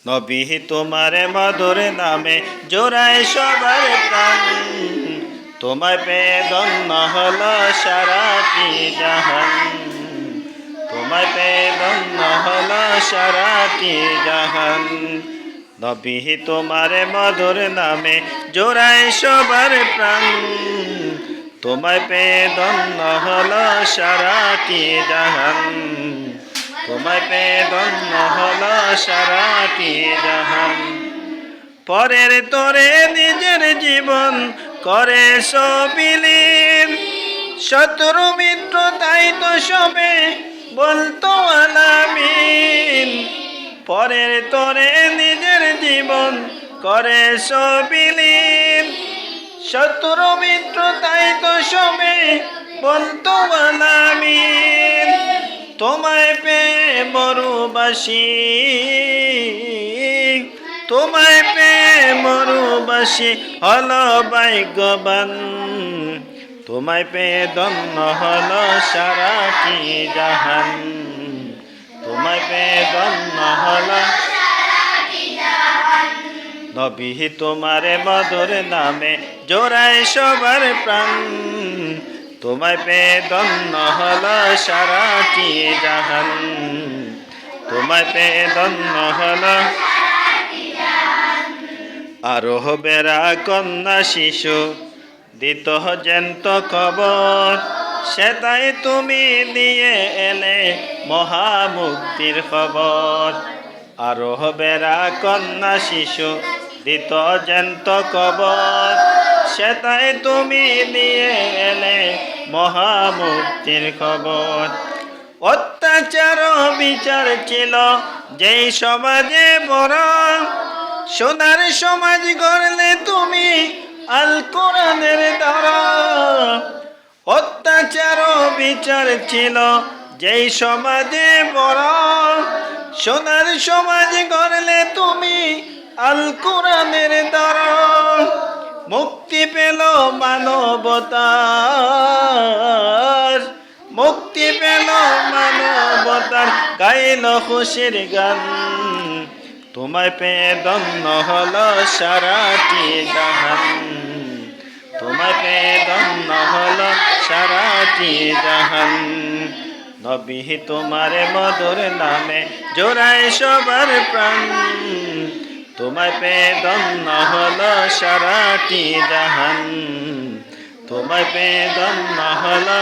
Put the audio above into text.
নবী তোমার মধুর নামে জোড়ায় সবার প্রাণ, তোমায় পেয়ে ধন্য হলো সারাটি জাহান, তোমায় পেয়ে ধন্য হলো সারাটি জাহান। নবী তোমার মধুর নামে জোড়ায় সবার প্রাণ, তোমায় পেয়ে ধন্য হলো সারাটি জাহান, তোমায় পেয়ে ধন্য হলো সারাটি জাহান। পরের তোরে নিজের জীবন করে সবিলীন, শত্রু মিত্র তাই তো সবে বলতো আলামিন। পরের তোরে নিজের জীবন করে সবিলীন, শত্রু মিত্র তাই তো সবে বলতো আলামিন। তোমায় পেয়ে মরুবাসী, তোমায় পেয়ে মরুবাসী হলো ভাগ্যবান, তোমায় পেয়ে ধন্য হলো সারাটি জাহান, তোমায় পেয়ে ধন্য হলো। নবী তোমার মধুর নামে জোড়ায় সবার প্রাণ, তোমায় পেয়ে ধন্য হলো সারাটি জাহান, তোমায় পেয়ে ধন্য হলো। আরোহবেরা কন্যা শিশু দিত জ্যান্ত খবর, সেটাই তুমি দিয়ে এলে মহামুক্তির খবর। আরোহবেরা কন্যা শিশু দিত জ্যান্ত খবর, সেটাই তুমি দিয়ে এলে মহামুক্তির খবর। অত্যাচার বিচার ছিল যেই সমাজে বড়, সোনার সমাজ গড়লে তুমি আল কোরআনের দ্বারা। অত্যাচার বিচার ছিল যেই সমাজে বড়, সোনার সমাজ গড়লে তুমি আল কোরআনের দ্বারা। মুক্তি পেল মানবতার, মুক্তি পেল মানবতার, গাইল খুশির গান, তোমায় পেয়ে ধন্য হলো সারাটি জাহান, তোমায় পেয়ে ধন্য হলো সারাটি জাহান। নবী তোমার মধুর নামে জোড়ায় সবার প্রাণ, তোমায় পেয়ে ধন্য হলো সারাটি জাহান, তোমায় পেয়ে ধন্য হলো।